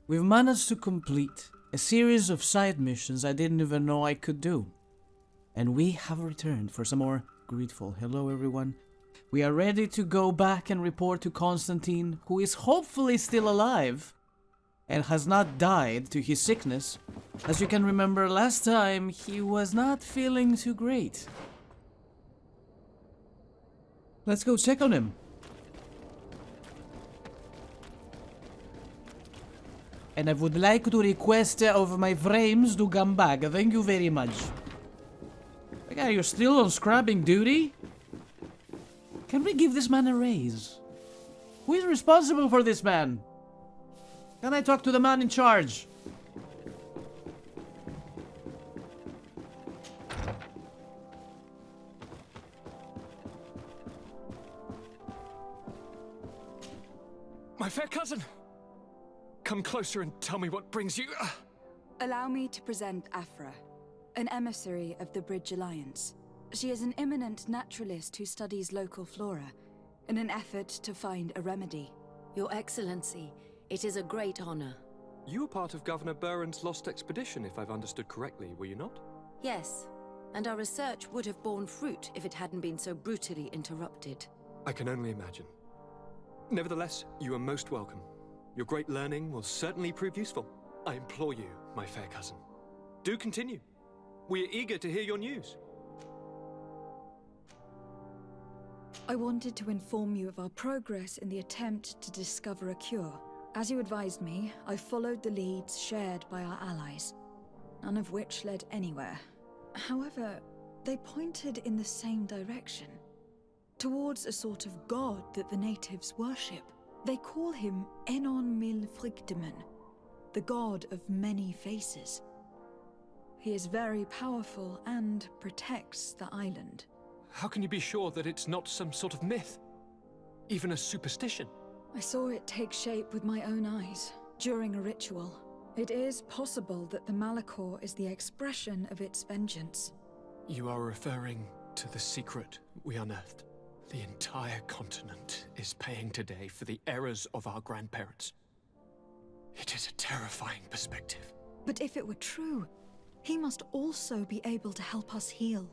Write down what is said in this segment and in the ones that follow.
We've managed to complete a series of side missions I didn't even know I could do. And we have returned for some more GreedFall. Hello everyone. We are ready to go back and report to Constantine, who is hopefully still alive and has not died to his sickness. As you can remember, last time he was not feeling too great. Let's go check on him. And I would like to request of my frames to come back. Thank you very much. Okay, you're still on scrubbing duty? Can we give this man a raise? Who is responsible for this man? Can I talk to the man in charge? My fair cousin! Come closer and tell me what brings you... Allow me to present Afra, an emissary of the Bridge Alliance. She is an eminent naturalist who studies local flora in an effort to find a remedy. Your Excellency, it is a great honor. You were part of Governor Buren's lost expedition, if I've understood correctly, were you not? Yes, and our research would have borne fruit if it hadn't been so brutally interrupted. I can only imagine. Nevertheless, you are most welcome. Your great learning will certainly prove useful. I implore you, my fair cousin. Do continue. We are eager to hear your news. I wanted to inform you of our progress in the attempt to discover a cure. As you advised me, I followed the leads shared by our allies, none of which led anywhere. However, they pointed in the same direction, towards a sort of god that the natives worship. They call him Enon Mil Frictimen, the god of many faces. He is very powerful and protects the island. How can you be sure that it's not some sort of myth? Even a superstition? I saw it take shape with my own eyes during a ritual. It is possible that the Malachor is the expression of its vengeance. You are referring to the secret we unearthed. The entire continent is paying today for the errors of our grandparents. It is a terrifying perspective. But if it were true, he must also be able to help us heal.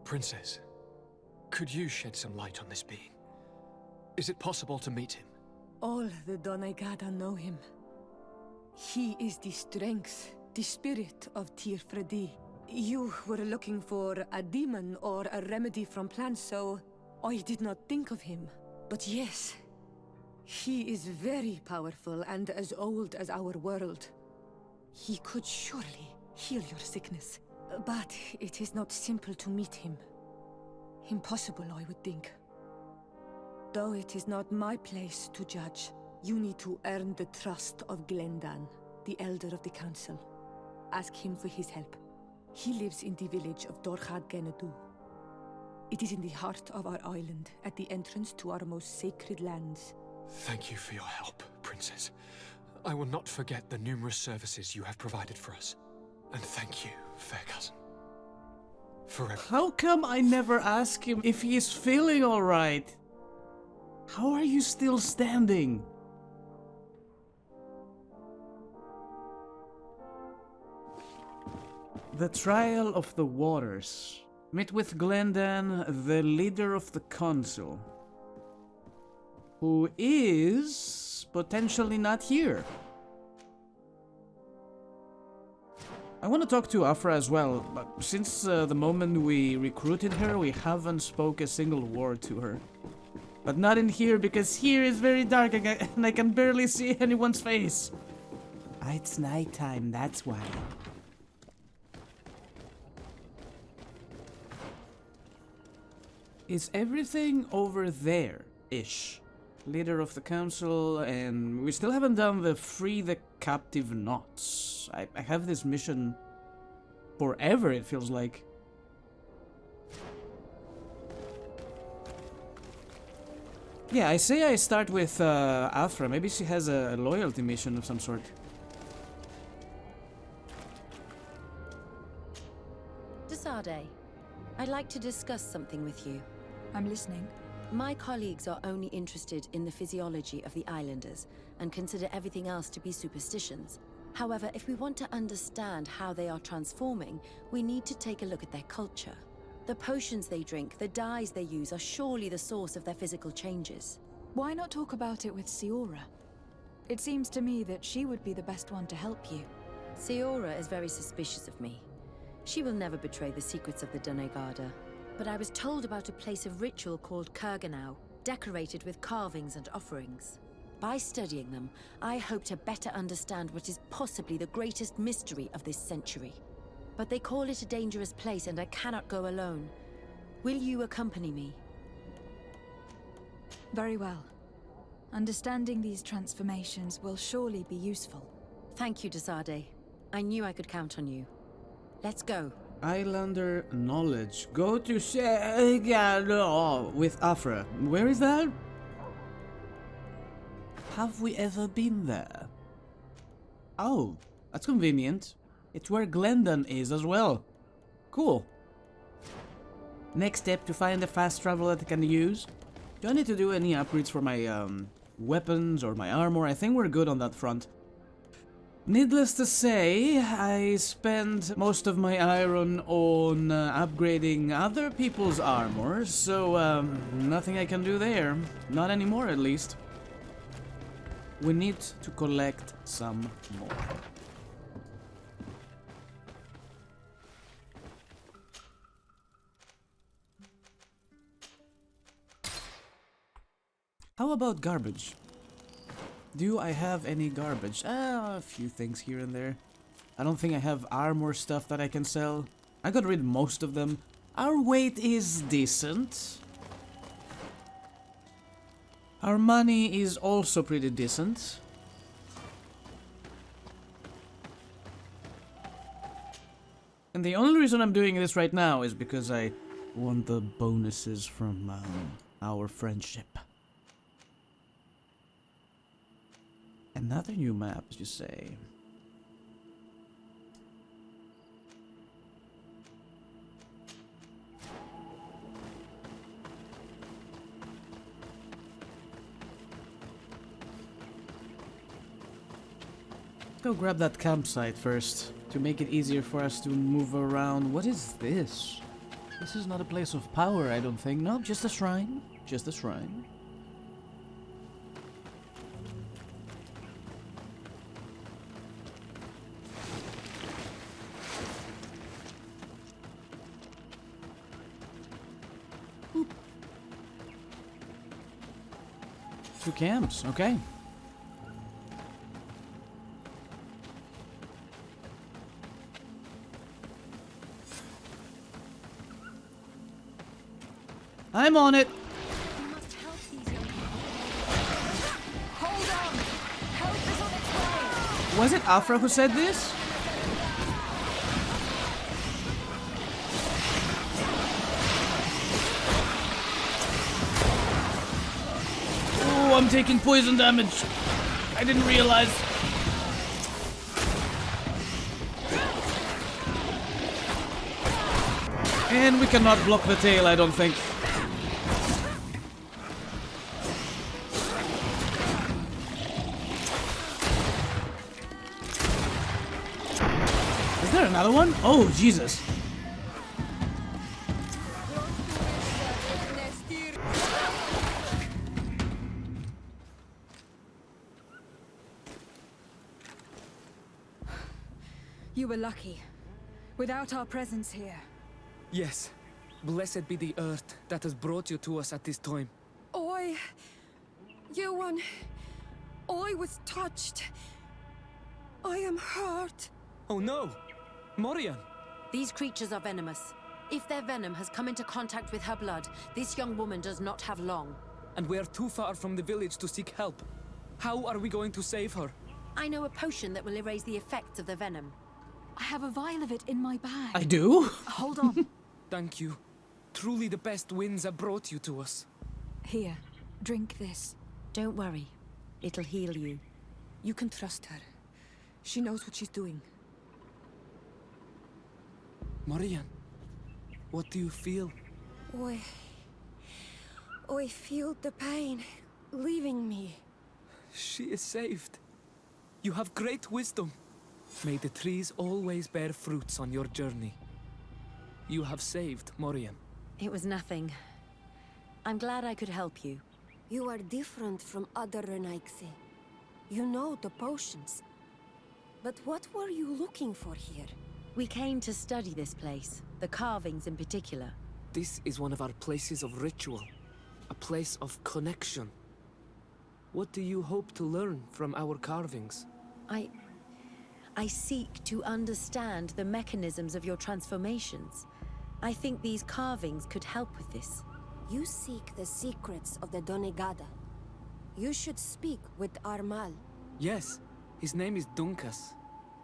Princess, could you shed some light on this being? Is it possible to meet him? All the Donegada know him. He is the strength, the spirit of Tirfredi. You were looking for a demon or a remedy from plants, so I did not think of him. But yes, he is very powerful and as old as our world. He could surely heal your sickness. But it is not simple to meet him. Impossible, I would think. Though it is not my place to judge, you need to earn the trust of Glendan, the Elder of the Council. Ask him for his help. He lives in the village of Dorchad Genadu. It is in the heart of our island, at the entrance to our most sacred lands. Thank you for your help, Princess. I will not forget the numerous services you have provided for us. And thank you, fair cousin. Forever. How come I never ask him if he is feeling alright? How are you still standing? The Trial of the Waters. Meet with Glendan, the leader of the council, who is potentially not here. I want to talk to Afra as well, but since the moment we recruited her, we haven't spoke a single word to her. But not in here, because here is very dark and I can barely see anyone's face. It's nighttime, that's why. Is everything over there-ish? Leader of the council, and we still haven't done the free the captive knots. I have this mission forever, it feels like. Yeah, I say I start with Afra. Maybe she has a loyalty mission of some sort. Desade, I'd like to discuss something with you. I'm listening. My colleagues are only interested in the physiology of the islanders and consider everything else to be superstitions. However, if we want to understand how they are transforming, we need to take a look at their culture. The potions they drink, the dyes they use are surely the source of their physical changes. Why not talk about it with Siora? It seems to me that she would be the best one to help you. Siora is very suspicious of me. She will never betray the secrets of the Donegada. But I was told about a place of ritual called Kurganau, decorated with carvings and offerings. By studying them, I hope to better understand what is possibly the greatest mystery of this century. But they call it a dangerous place and I cannot go alone. Will you accompany me? Very well. Understanding these transformations will surely be useful. Thank you, Desade. I knew I could count on you. Let's go. Islander knowledge. Go to with Afra. Where is that? Have we ever been there? Oh, that's convenient. It's where Glendon is as well. Cool. Next step, to find a fast travel that I can use. Do I need to do any upgrades for my weapons or my armor? I think we're good on that front. Needless to say, I spend most of my iron on upgrading other people's armor, so nothing I can do there. Not anymore, at least. We need to collect some more. How about garbage? Do I have any garbage? A few things here and there. I don't think I have armor stuff that I can sell. I got rid of most of them. Our weight is decent. Our money is also pretty decent. And the only reason I'm doing this right now is because I want the bonuses from our friendship. Another new map, as you say. Let's go grab that campsite first, to make it easier for us to move around. What is this? This is not a place of power, I don't think. No, just a shrine. Just a shrine. Two camps, okay. I'm on it. We must help these young people. Hold on! Help is on its way! Was it Afra who said this? Oh, I'm taking poison damage. I didn't realize. And we cannot block the tail, I don't think. Is there another one? Oh, Jesus. You were lucky. Without our presence here. Yes. Blessed be the earth that has brought you to us at this time. Johan, I was touched. I am hurt. Oh no! Morian! These creatures are venomous. If their venom has come into contact with her blood, this young woman does not have long. And we're too far from the village to seek help. How are we going to save her? I know a potion that will erase the effects of the venom. I have a vial of it in my bag. I do? Hold on. Thank you. Truly the best winds have brought you to us. Here, drink this. Don't worry. It'll heal you. You can trust her. She knows what she's doing. Morian, what do you feel? I feel the pain leaving me. She is saved. You have great wisdom. May the trees always bear fruits on your journey. You have saved Morian. It was nothing. I'm glad I could help you. You are different from other Renaigse. You know the potions. But what were you looking for here? We came to study this place, the carvings in particular. This is one of our places of ritual. A place of connection. What do you hope to learn from our carvings? I seek to understand the mechanisms of your transformations. I think these carvings could help with this. You seek the secrets of the Donegada. You should speak with Armal. Yes, his name is Dunkas.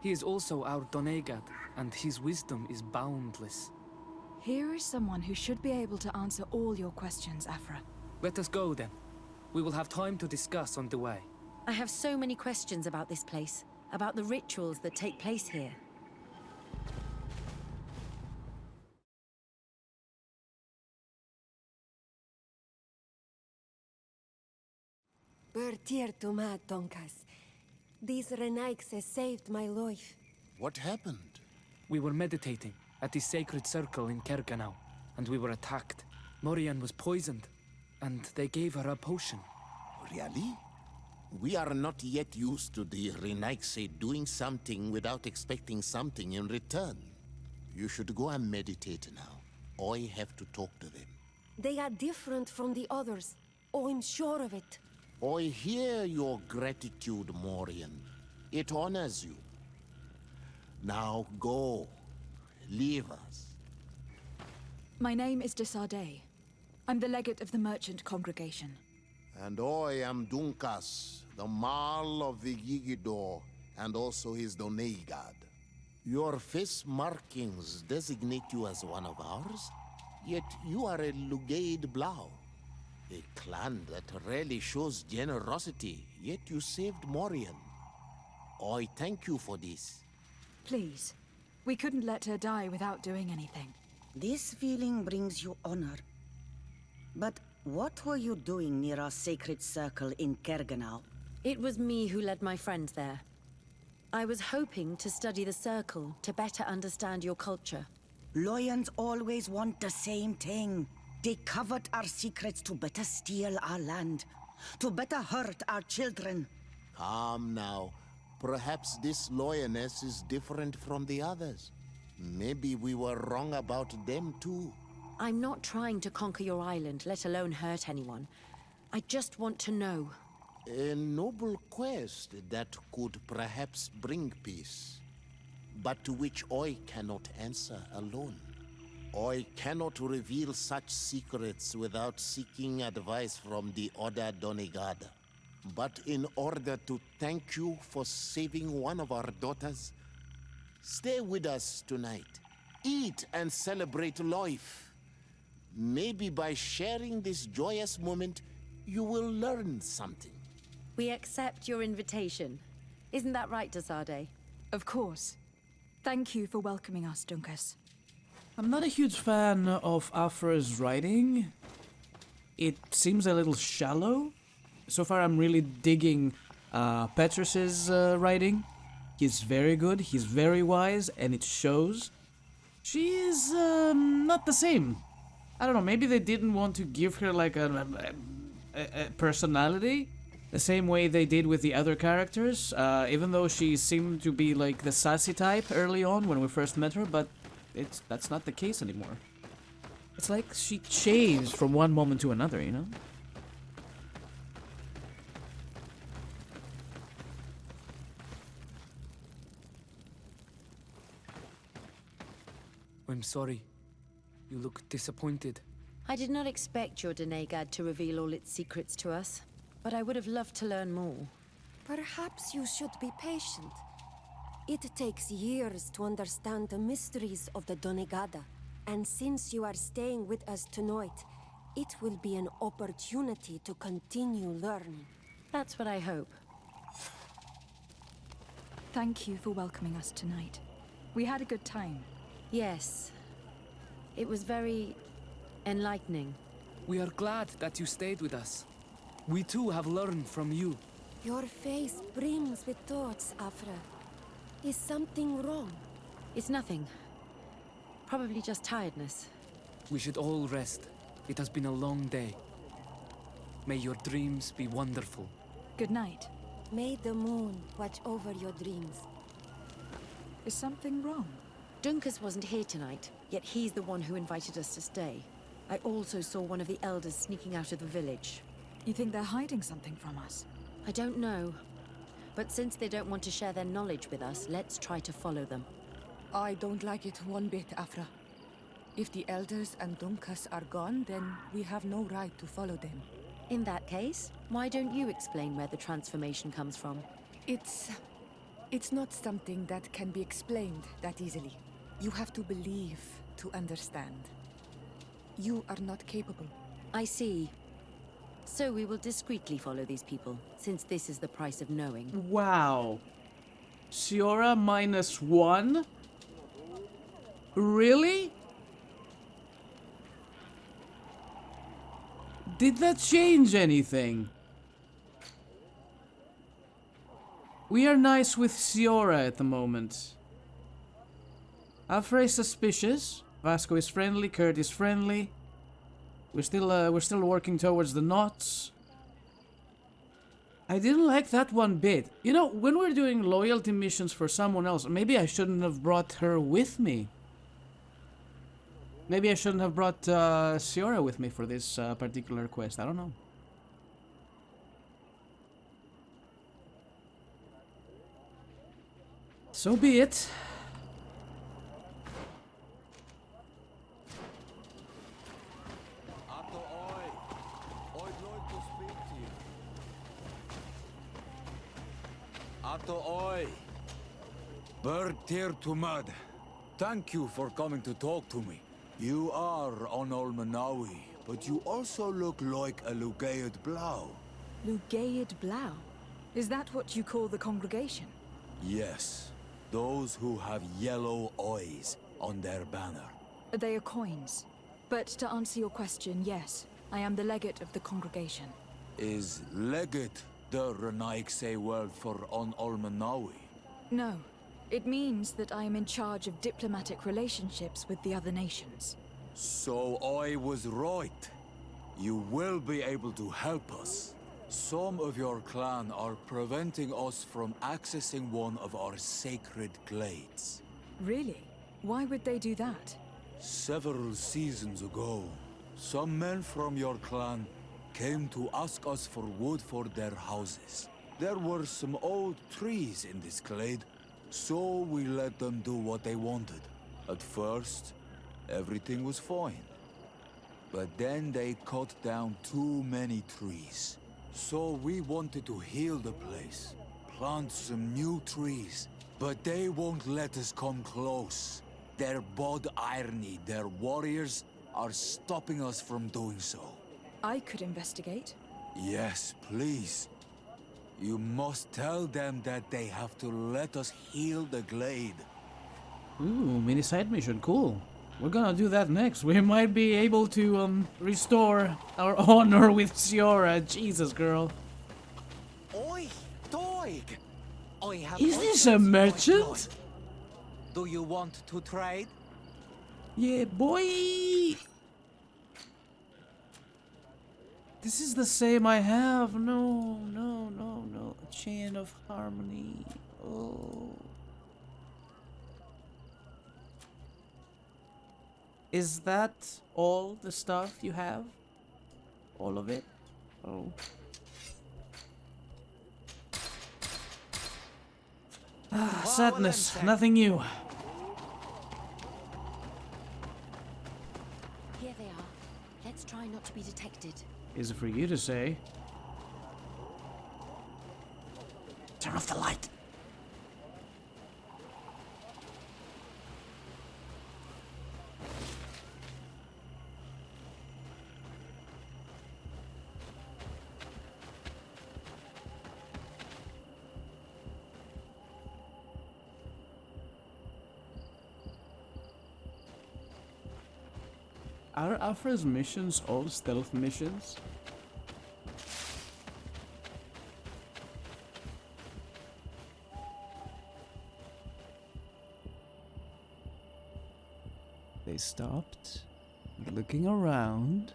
He is also our Donegad, and his wisdom is boundless. Here is someone who should be able to answer all your questions, Afra. Let us go then. We will have time to discuss on the way. I have so many questions about this place, about the rituals that take place here. Bertir to ma, Donkas. These Renaigse saved my life. What happened? We were meditating at the sacred circle in Kerganau, and we were attacked. Morian was poisoned, and they gave her a potion. Really? We are not yet used to the Renaigse doing something without expecting something in return. You should go and meditate now. I have to talk to them. They are different from the others. Oh, I'm sure of it. I hear your gratitude, Morian. It honors you. Now go. Leave us. My name is Desardet. I'm the legate of the merchant congregation. And I am Dunkas, the Marl of the Yigidor, and also his Donegad. Your face markings designate you as one of ours, yet you are a Lugaid Blau. A clan that rarely shows generosity, yet you saved Morian. I thank you for this. Please, we couldn't let her die without doing anything. This feeling brings you honor. But what were you doing near our sacred circle in Kerganau? It was me who led my friends there. I was hoping to study the circle to better understand your culture. Loyans always want the same thing. They covet our secrets to better steal our land, to better hurt our children. Calm now. Perhaps this lioness is different from the others. Maybe we were wrong about them too. I'm not trying to conquer your island, let alone hurt anyone. I just want to know. A noble quest that could perhaps bring peace, but to which I cannot answer alone. I cannot reveal such secrets without seeking advice from the Order Donegada. But in order to thank you for saving one of our daughters, stay with us tonight. Eat and celebrate life. Maybe by sharing this joyous moment, you will learn something. We accept your invitation. Isn't that right, Desardet? Of course. Thank you for welcoming us, Dunkas. I'm not a huge fan of Afra's writing. It seems a little shallow. So far I'm really digging Petrus's writing. He's very good, he's very wise, and it shows. She is not the same. I don't know, maybe they didn't want to give her like a personality the same way they did with the other characters, even though she seemed to be like the sassy type early on when we first met her, but that's not the case anymore. It's like she changed from one moment to another, you know? I'm sorry. You look disappointed. I did not expect your Donegad to reveal all its secrets to us, but I would have loved to learn more. Perhaps you should be patient. It takes years to understand the mysteries of the Donegada, and since you are staying with us tonight, it will be an opportunity to continue learning. That's what I hope. Thank you for welcoming us tonight. We had a good time. Yes. It was very enlightening. We are glad that you stayed with us. We too have learned from you. Your face brims with thoughts, Afra. Is something wrong? It's nothing. Probably just tiredness. We should all rest. It has been a long day. May your dreams be wonderful. Good night. May the moon watch over your dreams. Is something wrong? Dunkus wasn't here tonight, yet he's the one who invited us to stay. I also saw one of the elders sneaking out of the village. You think they're hiding something from us? I don't know. But since they don't want to share their knowledge with us, let's try to follow them. I don't like it one bit, Afra. If the elders and Dunkas are gone, then we have no right to follow them. In that case, why don't you explain where the transformation comes from? It's not something that can be explained that easily. You have to believe to understand. You are not capable. I see. So we will discreetly follow these people, since this is the price of knowing. Wow. Siora -1? Really? Did that change anything? We are nice with Siora at the moment. Afra is suspicious. Vasco is friendly. Kurt is friendly. We're still working towards the knots. I didn't like that one bit. You know, when we're doing loyalty missions for someone else, maybe I shouldn't have brought her with me. Maybe I shouldn't have brought Siora with me for this particular quest. I don't know. So be it. Oi! Bird tear to mud. Thank you for coming to talk to me. You are on Olmanawi, but you also look like a Lugaid Blau. Lugaid Blau? Is that what you call the congregation? Yes, those who have yellow eyes on their banner. They are coins. But to answer your question, yes, I am the legate of the congregation. Is legate the Renaikse word for on Olmanawi? No. It means that I am in charge of diplomatic relationships with the other nations. So I was right. You will be able to help us. Some of your clan are preventing us from accessing one of our sacred glades. Really? Why would they do that? Several seasons ago, some men from your clan came to ask us for wood for their houses. There were some old trees in this glade, so we let them do what they wanted. At first, everything was fine. But then they cut down too many trees. So we wanted to heal the place, plant some new trees. But they won't let us come close. Their bod irony, their warriors, are stopping us from doing so. I could investigate. Yes, please. You must tell them that they have to let us heal the glade. Ooh, mini side mission, cool. We're gonna do that next. We might be able to restore our honor with Siora. Jesus, girl. Oi, Doig! I have Is this a merchant? Do you want to trade? Yeah, boy. This is the same I have. No. A chain of harmony. Oh. Is that all the stuff you have? All of it? Oh. Ah, sadness. Nothing new. Here they are. Let's try not to be detected. Is it for you to say? Turn off the light. Are Afra's missions all stealth missions? They stopped, looking around.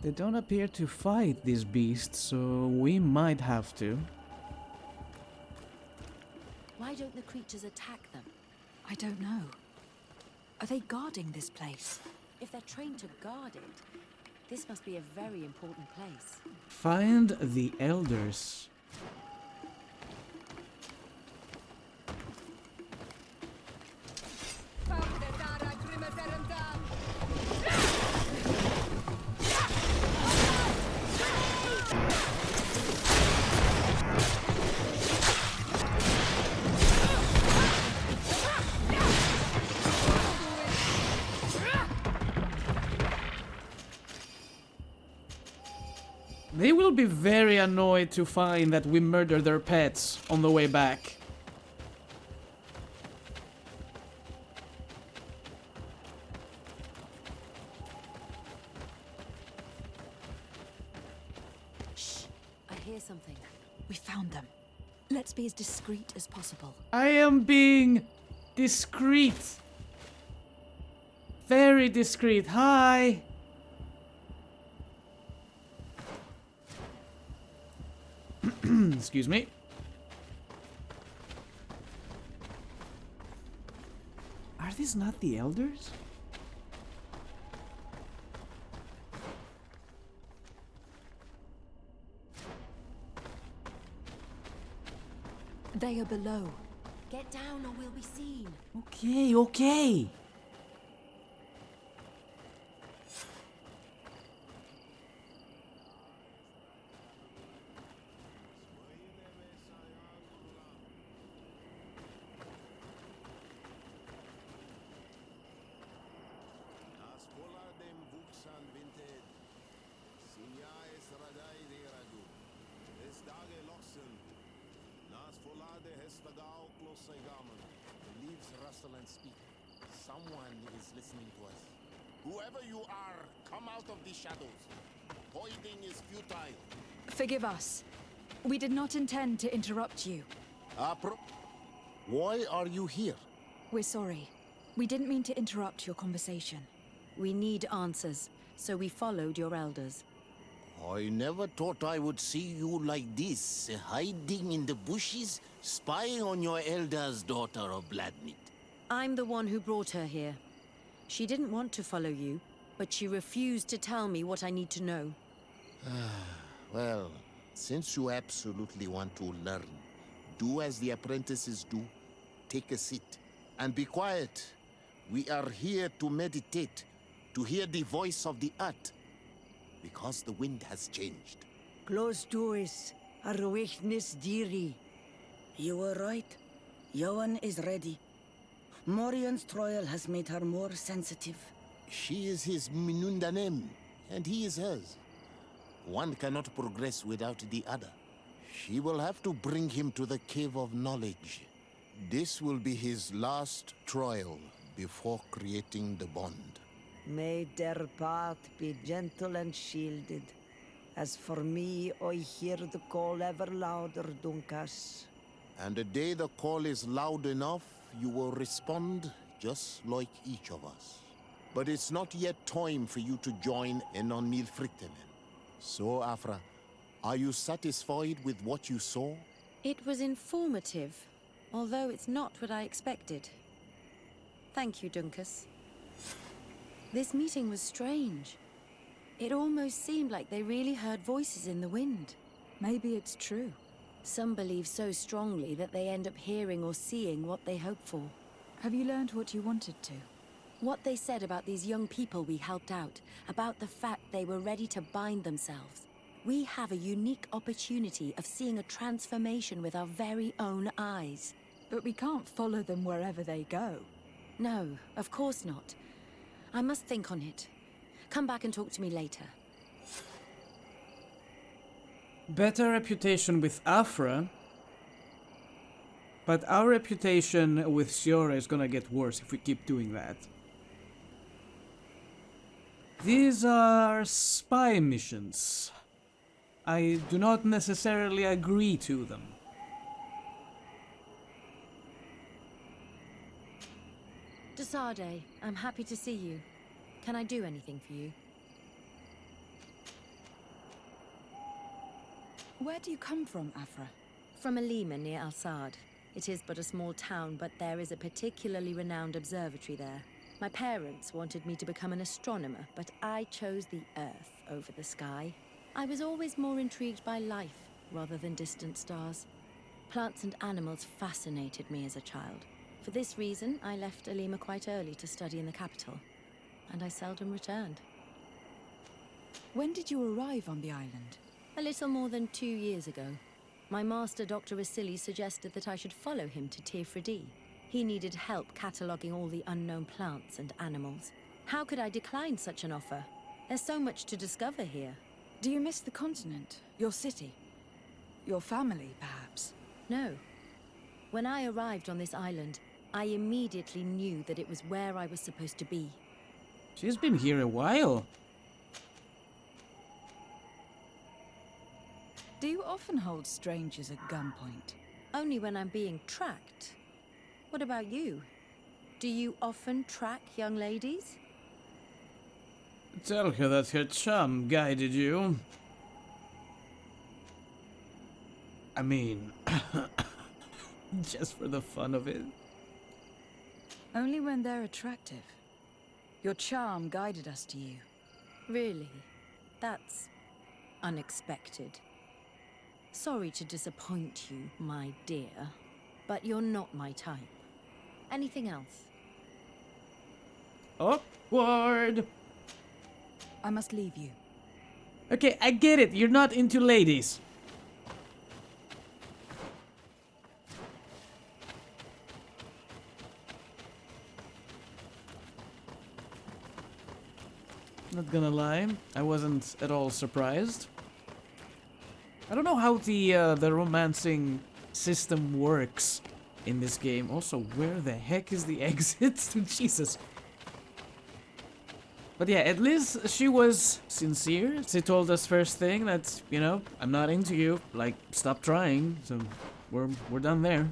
They don't appear to fight these beasts, so we might have to. Why don't the creatures attack them? I don't know. Are they guarding this place? If they're trained to guard it, this must be a very important place. Find the elders. They will be very annoyed to find that we murder their pets on the way back. Shh! I hear something. We found them. Let's be as discreet as possible. I am being discreet. Very discreet. Hi. Excuse me. Are these not the elders? They are below. Get down or we'll be seen. Okay, okay. The leaves rustle and speak. Someone is listening to us. Whoever you are, come out of the shadows. Hiding is futile. Forgive us. We did not intend to interrupt you. Why are you here? We're sorry. We didn't mean to interrupt your conversation. We need answers, so we followed your elders. I never thought I would see you like this, hiding in the bushes, spying on your elder's daughter of Bloodmeat. I'm the one who brought her here. She didn't want to follow you, but she refused to tell me what I need to know. Well, since you absolutely want to learn, do as the apprentices do. Take a seat and be quiet. We are here to meditate, to hear the voice of the earth. Because the wind has changed. Close doors, Arwechnis Diri. You were right. Johan is ready. Morian's trial has made her more sensitive. She is his Minundanem, and he is hers. One cannot progress without the other. She will have to bring him to the Cave of Knowledge. This will be his last trial before creating the bond. May their path be gentle and shielded. As for me, I hear the call ever louder, Dunkas. And the day the call is loud enough, you will respond just like each of us. But it's not yet time for you to join in on Milfriktenen. So, Afra, are you satisfied with what you saw? It was informative, although it's not what I expected. Thank you, Dunkas. This meeting was strange. It almost seemed like they really heard voices in the wind. Maybe it's true. Some believe so strongly that they end up hearing or seeing what they hope for. Have you learned what you wanted to? What they said about these young people we helped out, about the fact they were ready to bind themselves. We have a unique opportunity of seeing a transformation with our very own eyes. But we can't follow them wherever they go. No, of course not. I must think on it. Come back and talk to me later. Better reputation with Afra. But our reputation with Siora is gonna get worse if we keep doing that. These are spy missions. I do not necessarily agree to them. Desade, I'm happy to see you. Can I do anything for you? Where do you come from, Afra? From Alima near Al-Sad. It is but a small town, but there is a particularly renowned observatory there. My parents wanted me to become an astronomer, but I chose the Earth over the sky. I was always more intrigued by life rather than distant stars. Plants and animals fascinated me as a child. For this reason, I left Alima quite early to study in the capital, and I seldom returned. When did you arrive on the island? A little more than 2 years ago. My master, Dr. Vasili, suggested that I should follow him to Tirfredi. He needed help cataloguing all the unknown plants and animals. How could I decline such an offer? There's so much to discover here. Do you miss the continent? Your city? Your family, perhaps? No. When I arrived on this island, I immediately knew that it was where I was supposed to be. She's been here a while. Do you often hold strangers at gunpoint? Only when I'm being tracked. What about you? Do you often track young ladies? Tell her that her chum guided you. I mean, just for the fun of it. Only when they're attractive. Your charm guided us to you. Really? That's unexpected. Sorry to disappoint you, my dear, but you're not my type. Anything else? Awkward! I must leave you. Okay, I get it. You're not into ladies. Not gonna lie, I wasn't at all surprised. I don't know how the romancing system works in this game. Also, where the heck is the exit? Jesus. But yeah, at least she was sincere. She told us first thing that, you know, I'm not into you. Like, stop trying. So we're done there.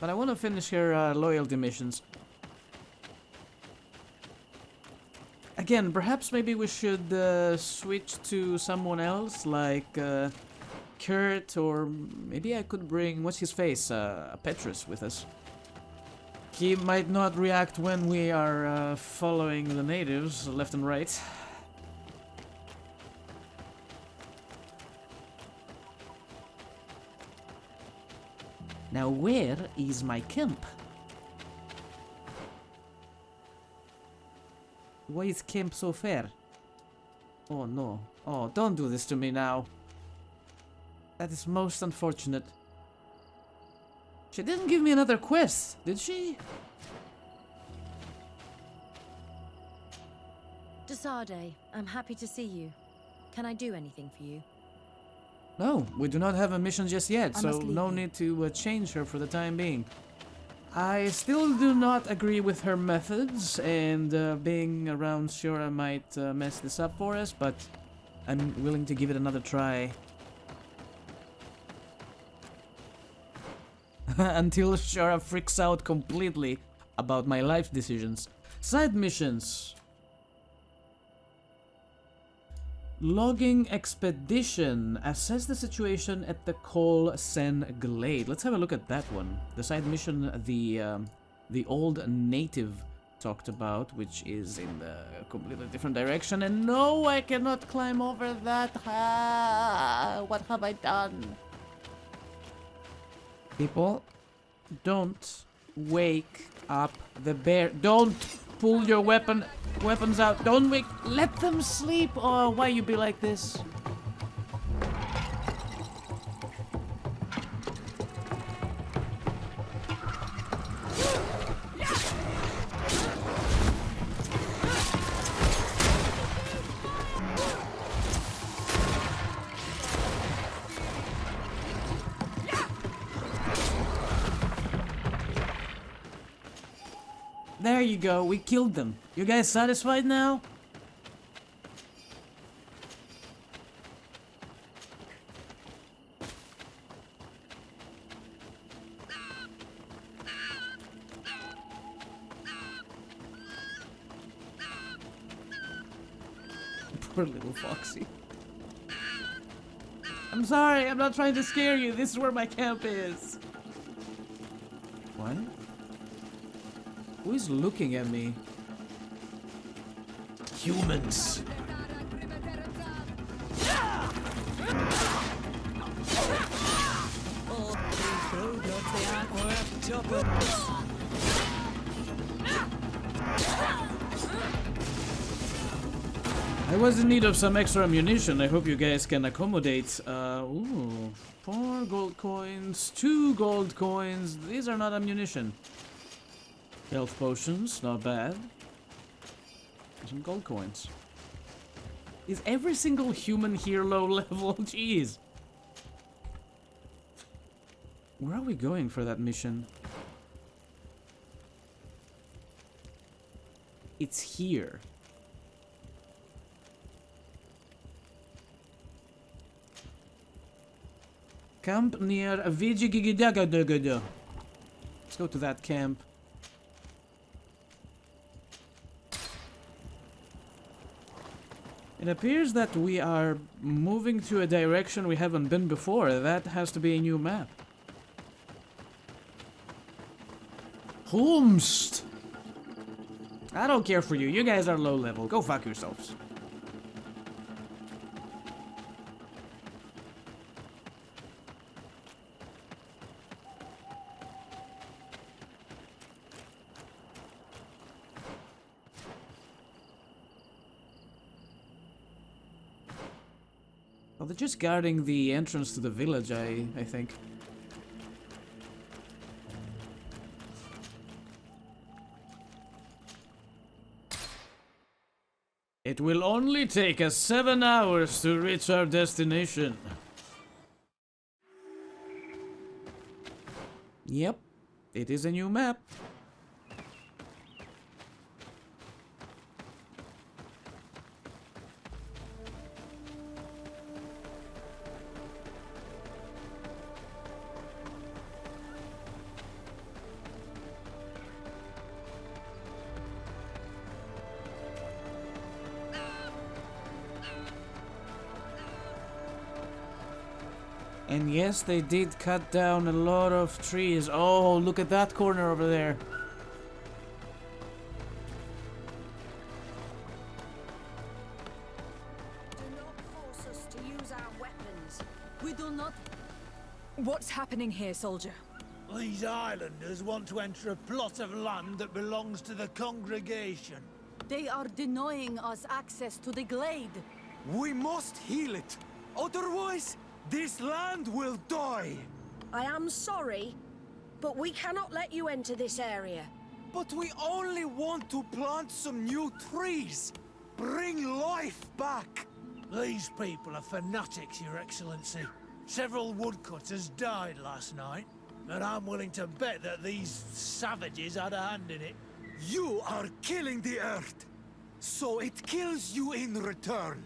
But I want to finish her loyalty missions. Again, perhaps maybe we should switch to someone else, like Kurt, or maybe I could bring, what's his face, Petrus with us. He might not react when we are following the natives left and right. Now where is my camp? Why is camp so fair? Oh no. Oh, don't do this to me now. That is most unfortunate. She didn't give me another quest, did she? Desade, I'm happy to see you. Can I do anything for you? No, we do not have a mission just yet, so no need to change her for the time being. I still do not agree with her methods, and being around Siora might mess this up for us, but I'm willing to give it another try. Until Siora freaks out completely about my life decisions. Side missions. Logging expedition. Assess the situation at the Kol Sen Glade. Let's have a look at that one. The side mission the old native talked about, which is in the completely different direction. And no, I cannot climb over that. Ah, what have I done? People, don't wake up the bear. Don't pull your weapons out. Don't wake. Let them sleep. Oh, why you be like this? There you go, we killed them. You guys satisfied now? Poor little Foxy. I'm sorry, I'm not trying to scare you. This is where my camp is. What? Who is looking at me? Humans. I was in need of some extra ammunition. I hope you guys can accommodate. Ooh, 4 gold coins, 2 gold coins. These are not ammunition. Health potions, not bad. Some gold coins. Is every single human here low level? Jeez. Where are we going for that mission? It's here. Camp near Vijigigidagadagada. Let's go to that camp. It appears that we are moving to a direction we haven't been before. That has to be a new map. Homst! I don't care for you. You guys are low level. Go fuck yourselves. Well, they're just guarding the entrance to the village, I think. It will only take us 7 hours to reach our destination. Yep, it is a new map. And yes, they did cut down a lot of trees. Oh, look at that corner over there. Do not force us to use our weapons. We do not... What's happening here, soldier? These islanders want to enter a plot of land that belongs to the congregation. They are denying us access to the glade. We must heal it. Otherwise, this land will die. I am sorry, but we cannot let you enter this area. But we only want to plant some new trees. Bring life back. These people are fanatics, Your Excellency. Several woodcutters died last night, and I'm willing to bet that these savages had a hand in it. You are killing the earth, so it kills you in return.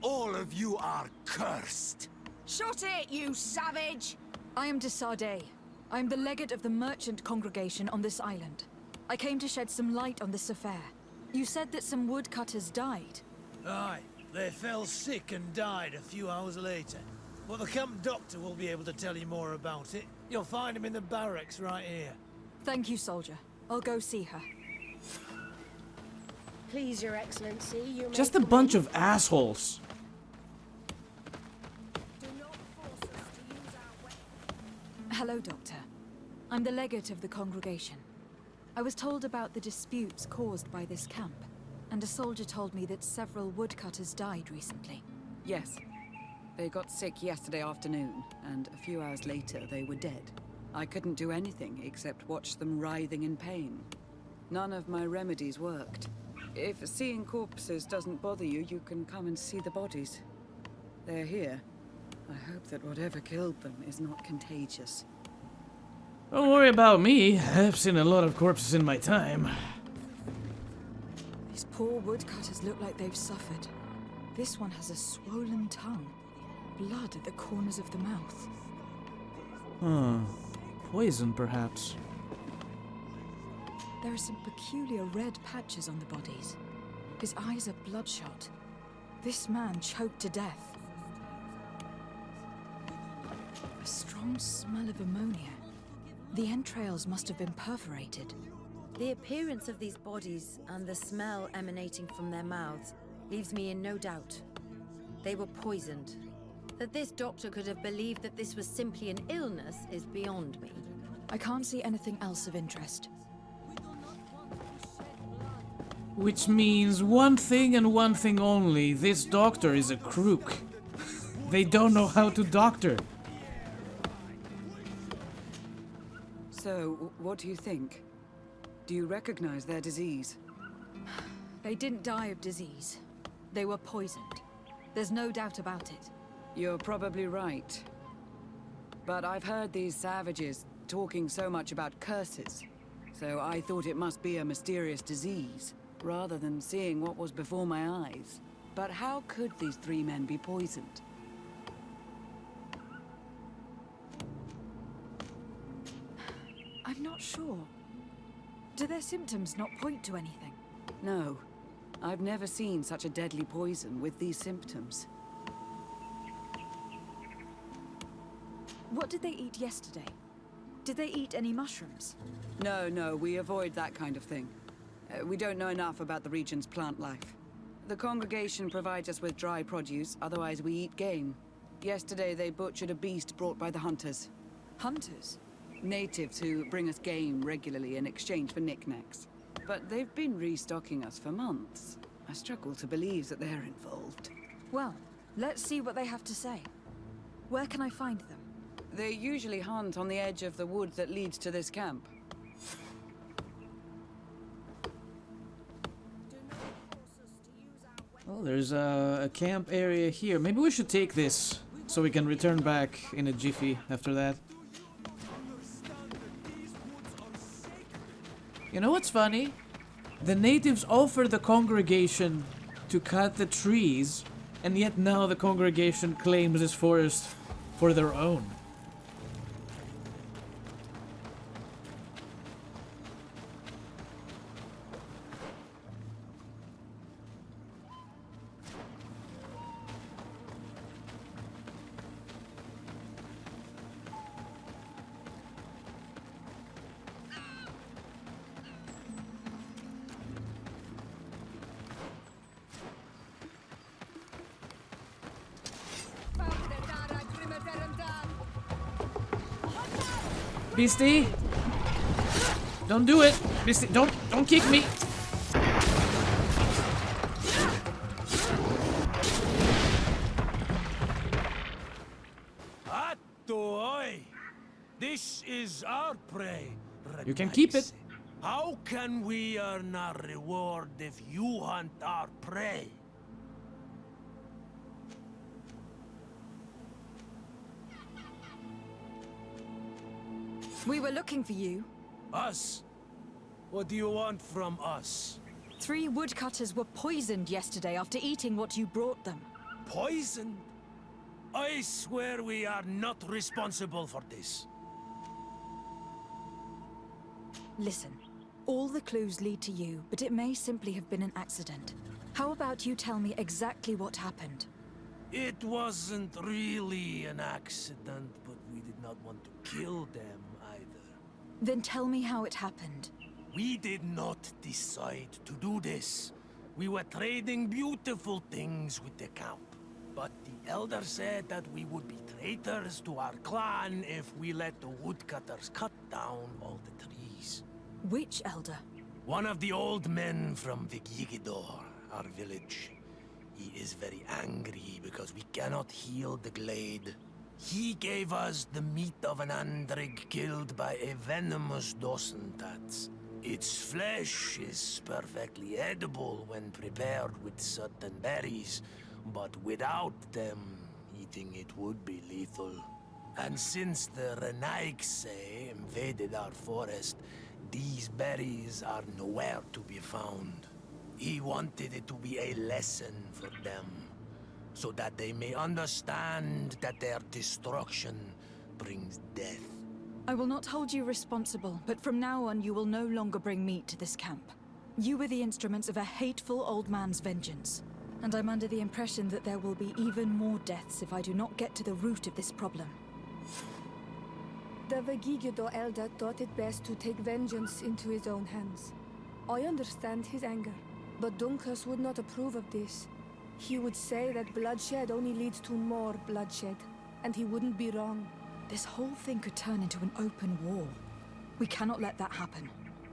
All of you are cursed. Shut it, you savage! I am de Sardet. I am the legate of the merchant congregation on this island. I came to shed some light on this affair. You said that some woodcutters died. Aye, they fell sick and died a few hours later. But the camp doctor will be able to tell you more about it. You'll find him in the barracks right here. Thank you, soldier. I'll go see her. Please, Your Excellency, you may Just a bunch of assholes. Hello, Doctor. I'm the legate of the congregation. I was told about the disputes caused by this camp, and a soldier told me that several woodcutters died recently. Yes. They got sick yesterday afternoon, and a few hours later they were dead. I couldn't do anything except watch them writhing in pain. None of my remedies worked. If seeing corpses doesn't bother you, you can come and see the bodies. They're here. I hope that whatever killed them is not contagious. Don't worry about me. I've seen a lot of corpses in my time. These poor woodcutters look like they've suffered. This one has a swollen tongue. Blood at the corners of the mouth. Huh. Poison, perhaps. There are some peculiar red patches on the bodies. His eyes are bloodshot. This man choked to death. A strong smell of ammonia. The entrails must have been perforated. The appearance of these bodies and the smell emanating from their mouths leaves me in no doubt. They were poisoned. That this doctor could have believed that this was simply an illness is beyond me. I can't see anything else of interest. Which means one thing and one thing only. This doctor is a crook. They don't know how to doctor. So, what do you think? Do you recognize their disease? They didn't die of disease. They were poisoned. There's no doubt about it. You're probably right. But I've heard these savages talking so much about curses, so I thought it must be a mysterious disease, rather than seeing what was before my eyes. But how could these three men be poisoned? I'm not sure. Do their symptoms not point to anything? No. I've never seen such a deadly poison with these symptoms. What did they eat yesterday? Did they eat any mushrooms? No, we avoid that kind of thing. We don't know enough about the region's plant life. The congregation provides us with dry produce, otherwise we eat game. Yesterday they butchered a beast brought by the hunters. Hunters? Natives who bring us game regularly in exchange for knickknacks. But they've been restocking us for months. I struggle to believe that they're involved. Well, let's see what they have to say. Where can I find them? They usually hunt on the edge of the wood that leads to this camp. Well, there's a camp area here. Maybe we should take this, so we can return back in a jiffy after that. You know what's funny? The natives offered the congregation to cut the trees, and yet now the congregation claims this forest for their own. Beastie! Don't do it! Beastie, don't kick me! Atoy! This is our prey. You can keep it. How can we earn our reward if you hunt our prey? We were looking for you. Us? What do you want from us? 3 woodcutters were poisoned yesterday after eating what you brought them. Poisoned? I swear we are not responsible for this. Listen, all the clues lead to you, but it may simply have been an accident. How about you tell me exactly what happened? It wasn't really an accident, but we did not want to kill them either. Then tell me how it happened. We did not decide to do this. We were trading beautiful things with the camp. But the elder said that we would be traitors to our clan if we let the woodcutters cut down all the trees. Which elder? One of the old men from Vigigidor, our village. He is very angry because we cannot heal the glade. He gave us the meat of an andrig killed by a venomous dosentats. Its flesh is perfectly edible when prepared with certain berries, but without them, eating it would be lethal. And since the Renaigse invaded our forest, these berries are nowhere to be found. He wanted it to be a lesson for them, so that they may understand that their destruction brings death. I will not hold you responsible, but from now on you will no longer bring meat to this camp. You were the instruments of a hateful old man's vengeance, and I'm under the impression that there will be even more deaths if I do not get to the root of this problem. The Vegigido elder thought it best to take vengeance into his own hands. I understand his anger, but Dunkus would not approve of this. He would say that bloodshed only leads to more bloodshed, and he wouldn't be wrong. This whole thing could turn into an open war. We cannot let that happen.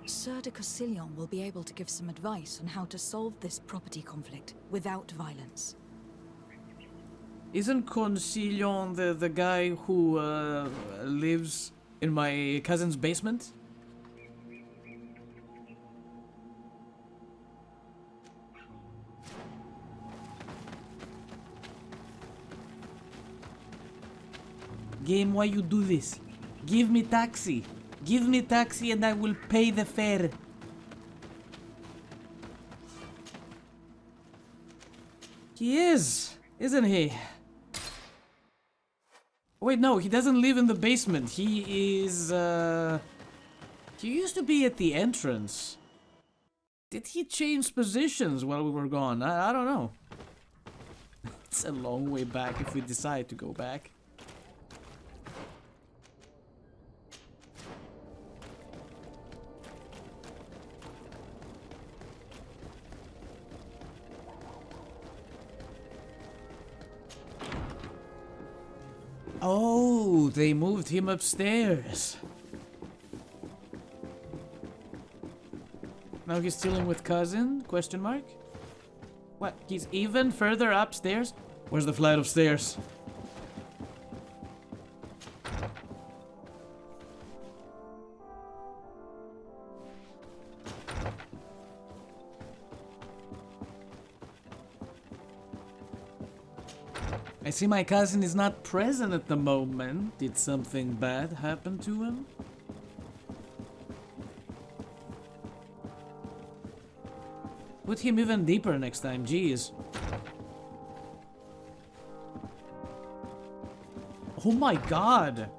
Sir de Cosillon will be able to give some advice on how to solve this property conflict without violence. Isn't Concilion the guy who lives in my cousin's basement? Game, why you do this? Give me taxi. Give me taxi and I will pay the fare. He is, isn't he? Wait, no, he doesn't live in the basement. He is, he used to be at the entrance. Did he change positions while we were gone? I don't know. It's a long way back if we decide to go back. Oh, they moved him upstairs. Now he's chilling with cousin? Question mark? What? He's even further upstairs? Where's the flight of stairs? I see my cousin is not present at the moment. Did something bad happen to him? Put him even deeper next time, jeez. Oh my god!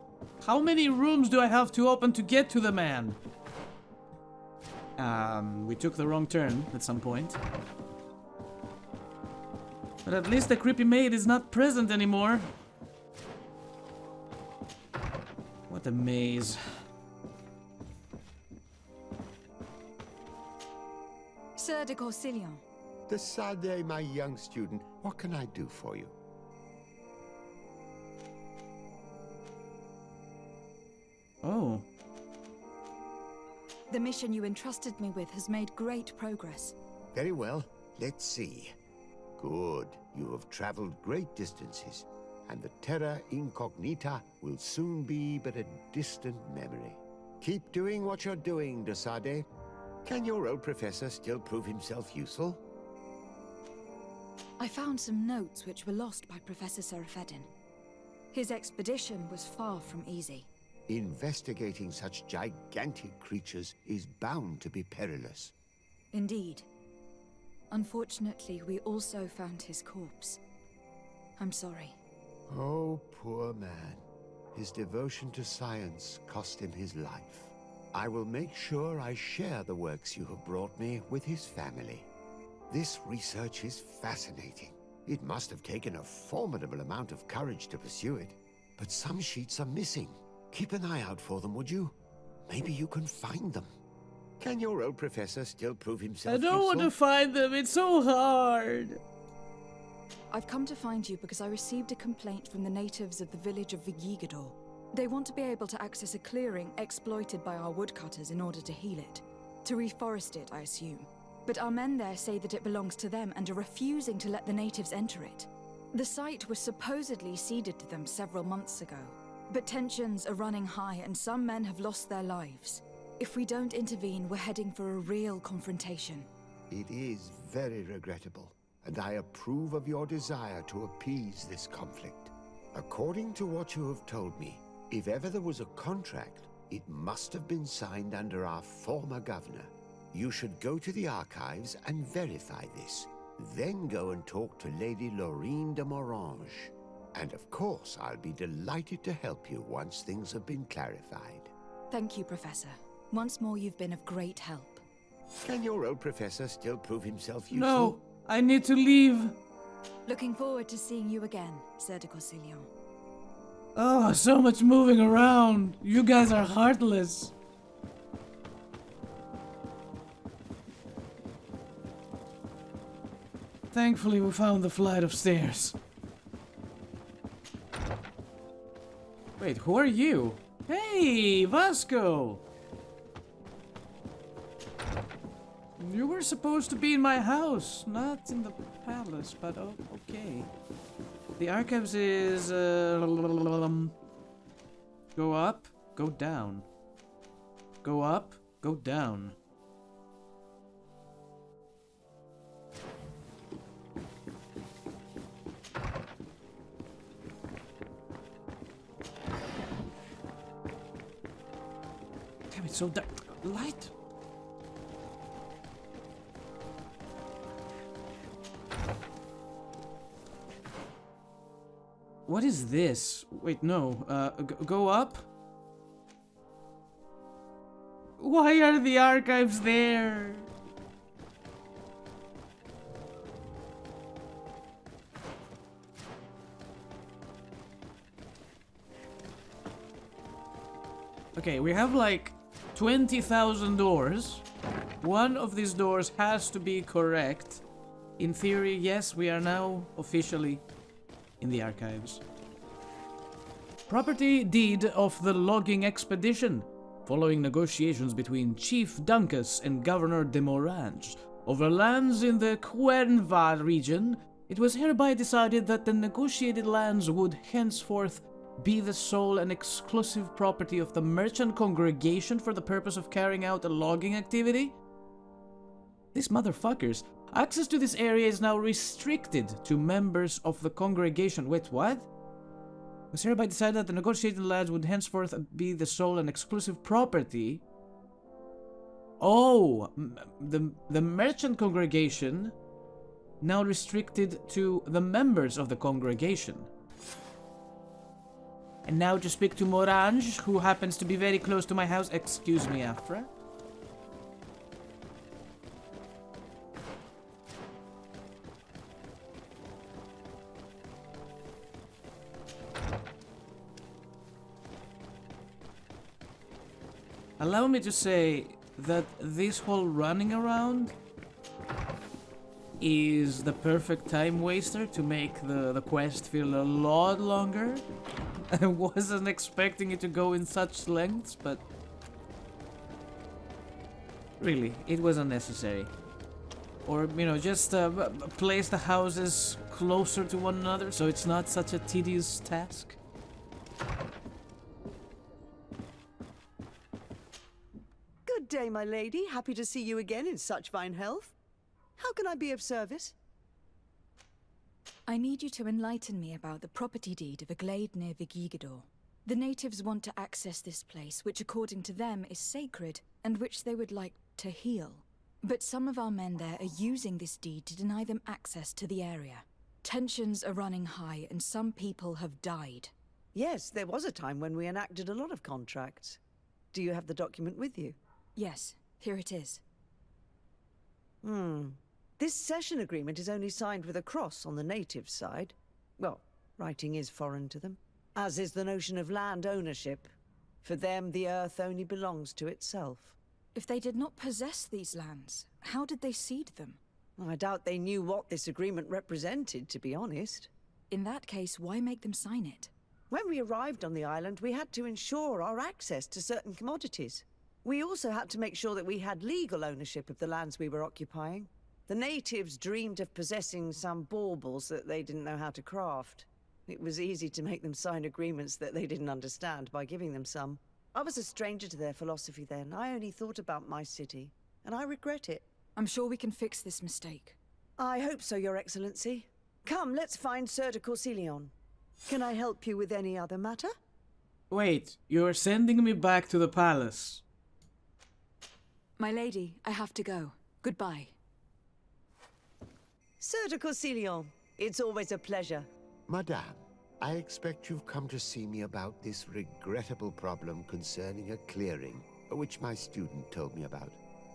How many rooms do I have to open to get to the man? We took the wrong turn at some point. But at least the creepy maid is not present anymore. What a maze. Sir de Cosillon. Desade, my young student, what can I do for you? Oh. The mission you entrusted me with has made great progress. Very well. Let's see. Good. You have traveled great distances, and the Terra Incognita will soon be but a distant memory. Keep doing what you're doing, Desade. Can your old professor still prove himself useful? I found some notes which were lost by Professor Serafedin. His expedition was far from easy. Investigating such gigantic creatures is bound to be perilous. Indeed. Unfortunately, we also found his corpse. I'm sorry. Oh, poor man. His devotion to science cost him his life. I will make sure I share the works you have brought me with his family. This research is fascinating. It must have taken a formidable amount of courage to pursue it. But some sheets are missing. Keep an eye out for them, would you? Maybe you can find them. Can your old professor still prove himself I don't want to find them, it's so hard. I've come to find you because I received a complaint from the natives of the village of Vigigador. They want to be able to access a clearing exploited by our woodcutters in order to heal it. To reforest it, I assume. But our men there say that it belongs to them and are refusing to let the natives enter it. The site was supposedly ceded to them several months ago. But tensions are running high and some men have lost their lives. If we don't intervene, we're heading for a real confrontation. It is very regrettable, and I approve of your desire to appease this conflict. According to what you have told me, if ever there was a contract, it must have been signed under our former governor. You should go to the archives and verify this. Then go and talk to Lady Laurine de Morange. And of course, I'll be delighted to help you once things have been clarified. Thank you, Professor. Once more, you've been of great help. Can your old professor still prove himself useful? No, I need to leave. Looking forward to seeing you again, Sir de Corsilion. Oh, so much moving around. You guys are heartless. Thankfully, we found the flight of stairs. Wait, who are you? Hey, Vasco! You were supposed to be in my house, not in the palace, but oh, okay. The archives is... go up, go down. Go up, go down. Damn, it's so dark. Light! What is this? Wait, no. Go up? Why are the archives there? Okay, we have like 20,000 doors. One of these doors has to be correct. In theory, yes, we are now officially in the archives. Property deed of the logging expedition. Following negotiations between Chief Duncas and Governor de Morange over lands in the Quernvar region, it was hereby decided that the negotiated lands would henceforth be the sole and exclusive property of the merchant congregation for the purpose of carrying out a logging activity. These motherfuckers. Access to this area is now restricted to members of the congregation. Wait, what? It was hereby decided that the negotiated lands would henceforth be the sole and exclusive property. Oh, the merchant congregation now restricted to the members of the congregation. And now to speak to Morange, who happens to be very close to my house. Excuse me, Afra. Allow me to say that this whole running around is the perfect time waster to make the quest feel a lot longer. I wasn't expecting it to go in such lengths, but really, it was unnecessary. Or, you know, just place the houses closer to one another so it's not such a tedious task. Good day, my lady. Happy to see you again in such fine health. How can I be of service? I need you to enlighten me about the property deed of a glade near Vigigidor. The natives want to access this place, which according to them is sacred, and which they would like to heal. But some of our men there are using this deed to deny them access to the area. Tensions are running high, and some people have died. Yes, there was a time when we enacted a lot of contracts. Do you have the document with you? Yes, here it is. This cession agreement is only signed with a cross on the native side. Well, writing is foreign to them, as is the notion of land ownership. For them, the earth only belongs to itself. If they did not possess these lands, how did they cede them? I doubt they knew what this agreement represented, to be honest. In that case, why make them sign it? When we arrived on the island, we had to ensure our access to certain commodities. We also had to make sure that we had legal ownership of the lands we were occupying. The natives dreamed of possessing some baubles that they didn't know how to craft. It was easy to make them sign agreements that they didn't understand by giving them some. I was a stranger to their philosophy then. I only thought about my city, and I regret it. I'm sure we can fix this mistake. I hope so, Your Excellency. Come, let's find Sir de Corsilion. Can I help you with any other matter? Wait, you're sending me back to the palace. My lady, I have to go. Goodbye. Sir de Corsilion, it's always a pleasure. Madame, I expect you've come to see me about this regrettable problem concerning a clearing, which my student told me about.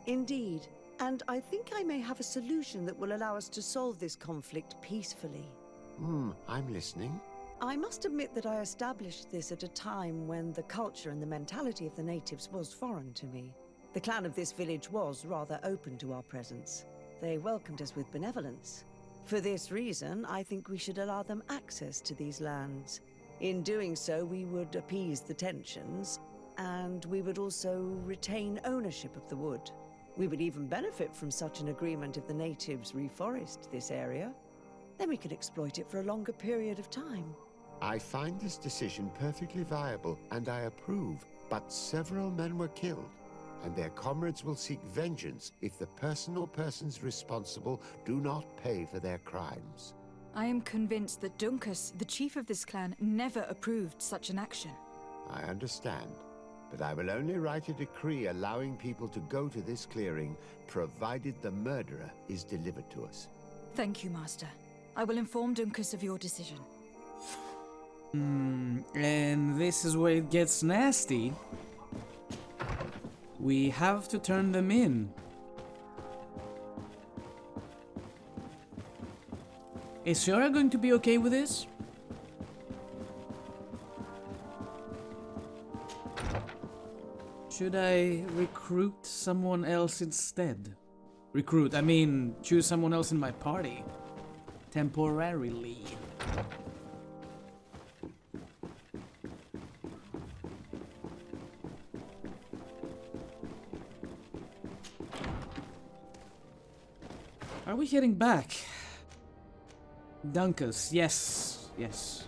Indeed, and I think I may have a solution that will allow us to solve this conflict peacefully. I'm listening. I must admit that I established this at a time when the culture and the mentality of the natives was foreign to me. The clan of this village was rather open to our presence. They welcomed us with benevolence. For this reason, I think we should allow them access to these lands. In doing so, we would appease the tensions, and we would also retain ownership of the wood. We would even benefit from such an agreement if the natives reforest this area. Then we could exploit it for a longer period of time. I find this decision perfectly viable, and I approve, but several men were killed, and their comrades will seek vengeance if the person or persons responsible do not pay for their crimes. I am convinced that Dunkus, the chief of this clan, never approved such an action. I understand, but I will only write a decree allowing people to go to this clearing, provided the murderer is delivered to us. Thank you, Master. I will inform Dunkus of your decision. And this is where it gets nasty. We have to turn them in. Is Shara going to be okay with this? Should I recruit someone else instead? Recruit, I mean, choose someone else in my party. Temporarily. Are we heading back? Dunkus, yes, yes.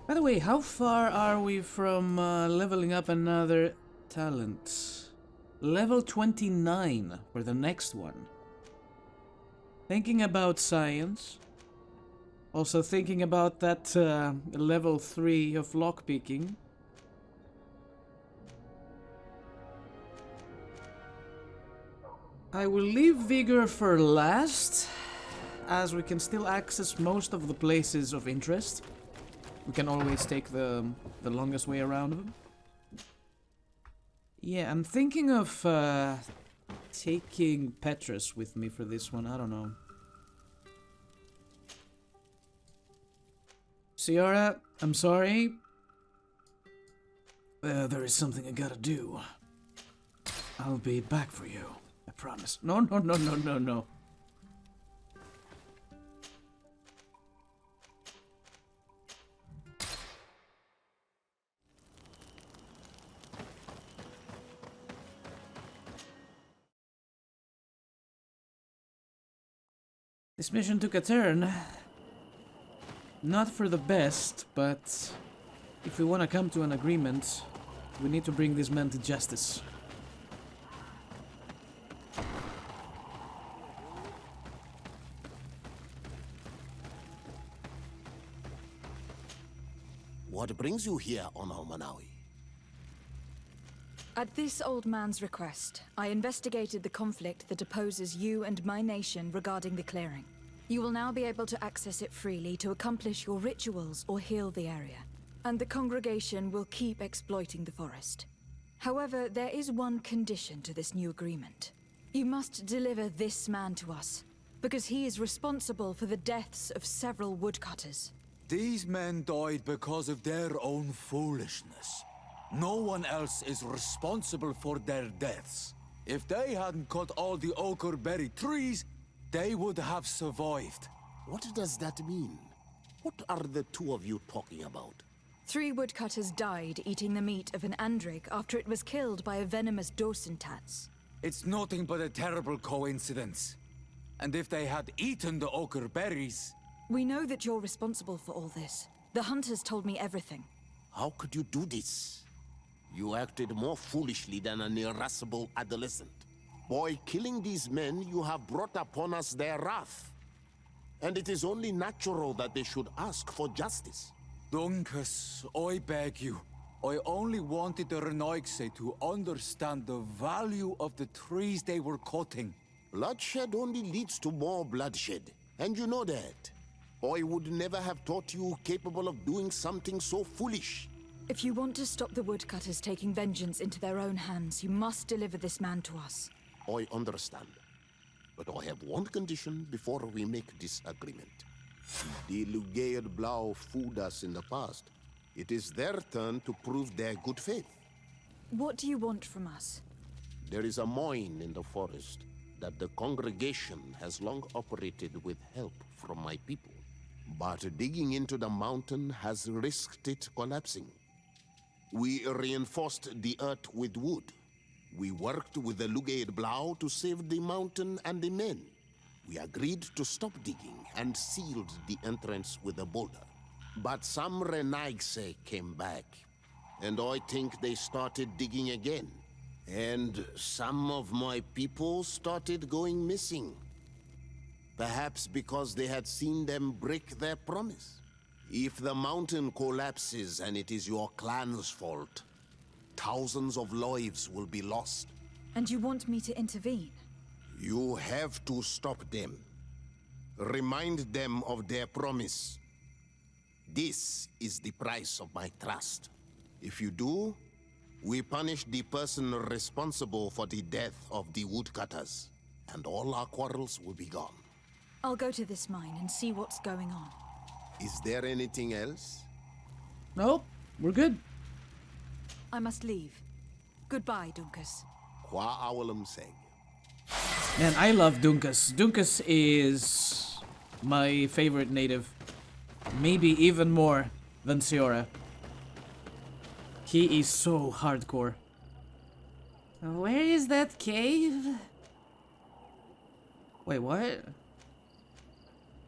By the way, how far are we from leveling up another talent? Level 29 for the next one. Thinking about science. Also thinking about that level 3 of lockpicking. I will leave Vigor for last, as we can still access most of the places of interest. We can always take the longest way around them. Yeah, I'm thinking of taking Petrus with me for this one, I don't know. Ciara, I'm sorry. There is something I gotta do. I'll be back for you, I promise. No, no, no, no, no, no. This mission took a turn. Not for the best, but if we want to come to an agreement, we need to bring this man to justice. What brings you here, Honor Manawi? At this old man's request, I investigated the conflict that opposes you and my nation regarding the clearing. You will now be able to access it freely to accomplish your rituals or heal the area, and the congregation will keep exploiting the forest. However, there is one condition to this new agreement. You must deliver this man to us, because he is responsible for the deaths of several woodcutters. These men died because of their own foolishness. No one else is responsible for their deaths. If they hadn't cut all the oakerberry trees, they would have survived. What does that mean? What are the two of you talking about? 3 woodcutters died eating the meat of an andrig after it was killed by a venomous dosentats. It's nothing but a terrible coincidence. And if they had eaten the ochre berries... We know that you're responsible for all this. The hunters told me everything. How could you do this? You acted more foolishly than an irascible adolescent. By killing these men, you have brought upon us their wrath. and it is only natural that they should ask for justice. Dunkus, I beg you. I only wanted the Renoixe to understand the value of the trees they were cutting. Bloodshed only leads to more bloodshed, and you know that. I would never have thought you capable of doing something so foolish. If you want to stop the woodcutters taking vengeance into their own hands, you must deliver this man to us. I understand. But I have one condition before we make this agreement. The Lugaid Blau fooled us in the past. It is their turn to prove their good faith. What do you want from us? There is a mine in the forest that the congregation has long operated with help from my people. But digging into the mountain has risked it collapsing. We reinforced the earth with wood. We worked with the Lugaid Blau to save the mountain and the men. We agreed to stop digging and sealed the entrance with a boulder. But some Renoixe came back, and I think they started digging again. And some of my people started going missing. Perhaps because they had seen them break their promise. If the mountain collapses and it is your clan's fault, thousands of lives will be lost. And you want me to intervene? You have to stop them. Remind them of their promise. This is the price of my trust. If you do, we punish the person responsible for the death of the woodcutters, and all our quarrels will be gone. I'll go to this mine and see what's going on. Is there anything else? Nope, we're good. I must leave. Goodbye, Dunkus. Qua awalum seg. Man, I love Dunkus. Dunkus is my favorite native. Maybe even more than Seora. He is so hardcore. Where is that cave? Wait, what?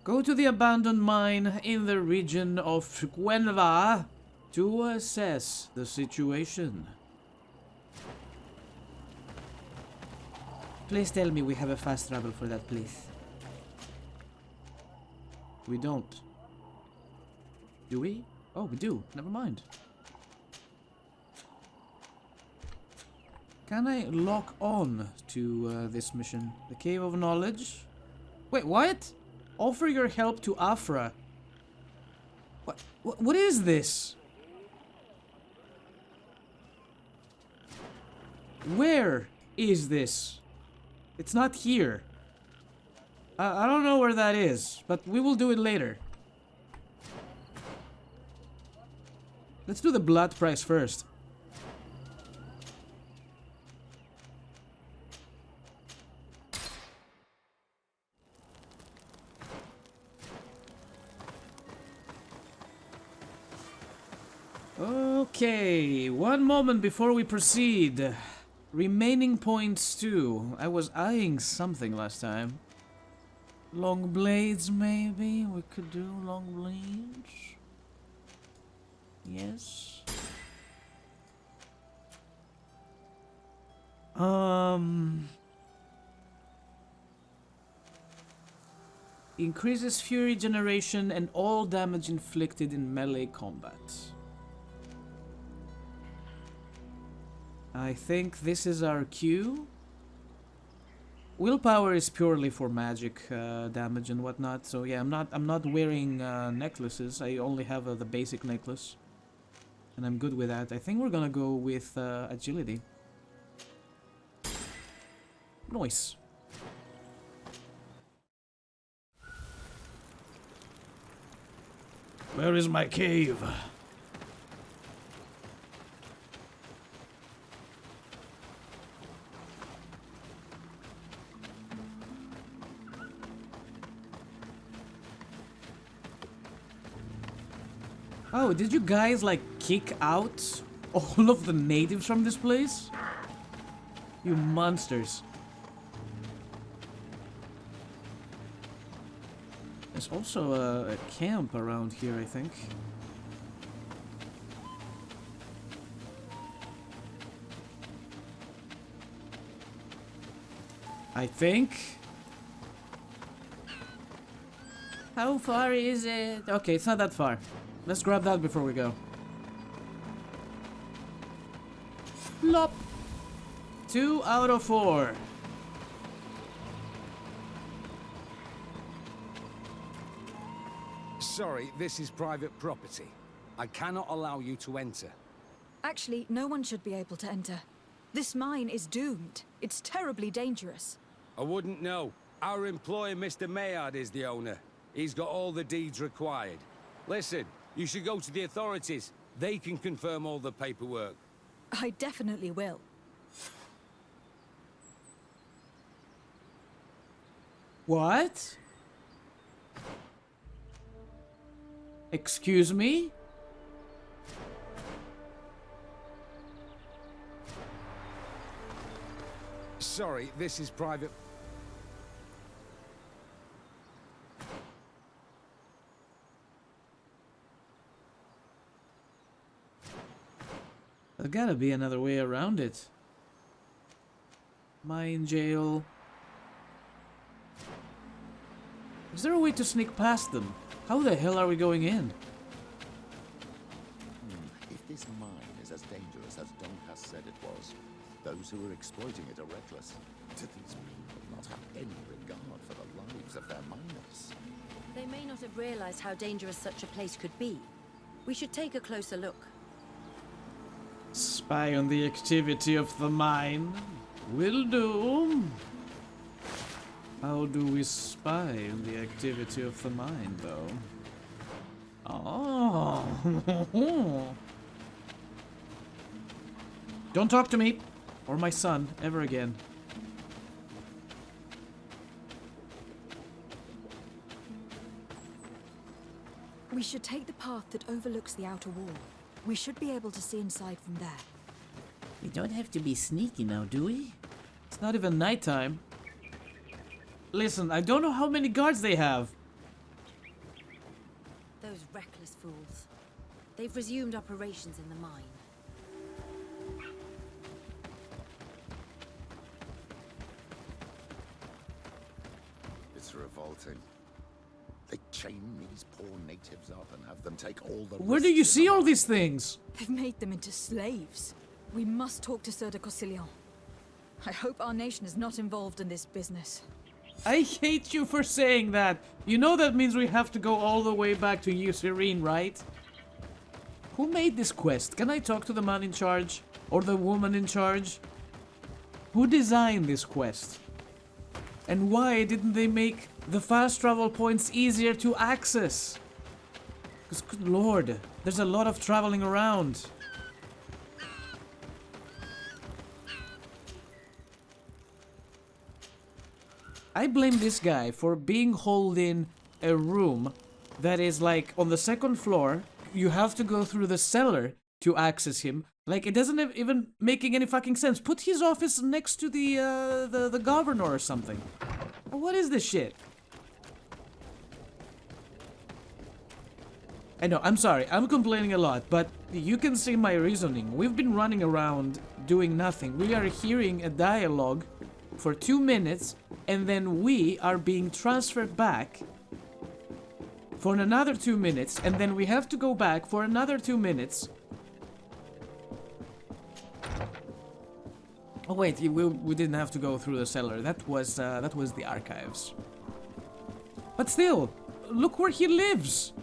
Go to the abandoned mine in the region of Guenva to assess the situation. Please tell me we have a fast travel for that place. We don't. Do we? Oh, we do. Never mind. Can I lock on to this mission? The Cave of Knowledge? Wait, what? Offer your help to Afra. What is this? Where is this? It's not here. I don't know where that is, but we will do it later. Let's do the blood price first. Okay, one moment before we proceed. Remaining points too. I was eyeing something last time. Long blades, maybe? We could do long blades. Yes. Increases fury generation and all damage inflicted in melee combat. I think this is our cue. Willpower is purely for magic damage and whatnot, so yeah, I'm not wearing necklaces. I only have the basic necklace, and I'm good with that. I think we're gonna go with agility. Nice. Where is my cave? Oh, did you guys like kick out all of the natives from this place? You monsters. There's also a camp around here, I think. How far is it? Okay, it's not that far. Let's grab that before we go. Plop! 2 out of 4. Sorry, this is private property. I cannot allow you to enter. Actually, no one should be able to enter. This mine is doomed. It's terribly dangerous. I wouldn't know. Our employer, Mr. Maillard, is the owner. He's got all the deeds required. Listen, you should go to the authorities. They can confirm all the paperwork. I definitely will. What? Excuse me? Sorry, this is private... There's gotta be another way around it. Mine jail. Is there a way to sneak past them? How the hell are we going in? If this mine is as dangerous as Don has said it was, those who are exploiting it are reckless. Do these people not have any regard for the lives of their miners? They may not have realized how dangerous such a place could be. We should take a closer look. Spy on the activity of the mine. Will do. How do we spy on the activity of the mine, though? Oh. Don't talk to me or my son ever again. We should take the path that overlooks the outer wall. We should be able to see inside from there. We don't have to be sneaky now, do we? It's not even nighttime. Listen, I don't know how many guards they have. Those reckless fools. They've resumed operations in the mine. It's revolting. They chain these poor natives up and have them take all the... Where do you see all these things? They've made them into slaves. We must talk to Sir de Cossillon. I hope our nation is not involved in this business. I hate you for saying that. You know that means we have to go all the way back to Eucerine, right? Who made this quest? Can I talk to the man in charge? Or the woman in charge? Who designed this quest? And why didn't they make the fast travel points easier to access? Because, good lord, there's a lot of traveling around. I blame this guy for being holed in a room that is like on the second floor. You have to go through the cellar to access him. Like, it doesn't even making any fucking sense. Put his office next to the governor or something. What is this shit? I know, I'm sorry, I'm complaining a lot, but you can see my reasoning. We've been running around doing nothing. We are hearing a dialogue for 2 minutes, and then we are being transferred back for another 2 minutes, and then we have to go back for another 2 minutes. Oh wait, we didn't have to go through the cellar. That was the archives. But still, look where he lives.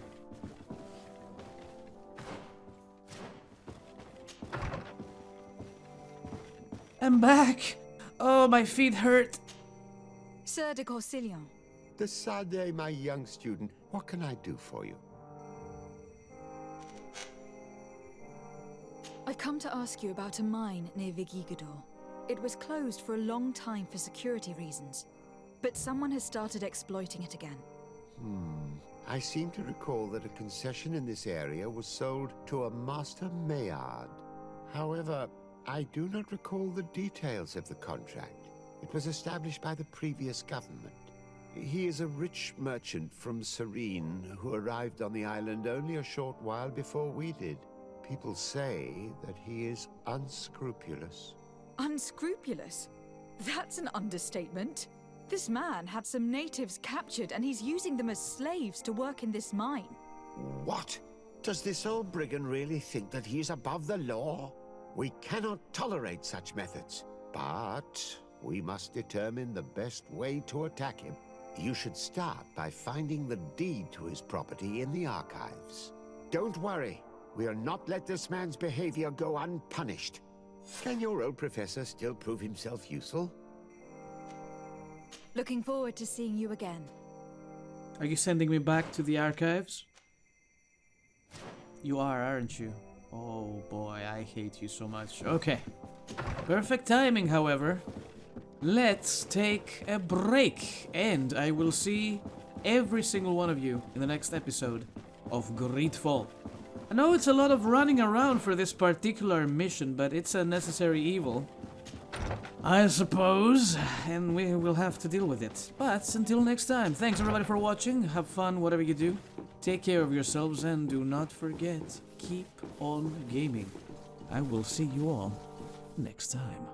I'm back. Oh, my feet hurt. Sir de Cossillon. De Sade, my young student, what can I do for you? I've come to ask you about a mine near Vigigador. It was closed for a long time for security reasons, but someone has started exploiting it again. I seem to recall that a concession in this area was sold to a Master Maillard. However, I do not recall the details of the contract. It was established by the previous government. He is a rich merchant from Serene who arrived on the island only a short while before we did. People say that he is unscrupulous. Unscrupulous? That's an understatement. This man had some natives captured and he's using them as slaves to work in this mine. What? Does this old brigand really think that he is above the law? We cannot tolerate such methods, but we must determine the best way to attack him. You should start by finding the deed to his property in the archives. Don't worry, we'll not let this man's behavior go unpunished. Can your old professor still prove himself useful? Looking forward to seeing you again. Are you sending me back to the archives? You are, aren't you? Oh boy, I hate you so much. Okay. Perfect timing, however. Let's take a break, and I will see every single one of you in the next episode of GreedFall. I know it's a lot of running around for this particular mission, but it's a necessary evil, I suppose, and we will have to deal with it. But until next time, thanks everybody for watching. Have fun, whatever you do. Take care of yourselves, and do not forget, keep on gaming. I will see you all next time.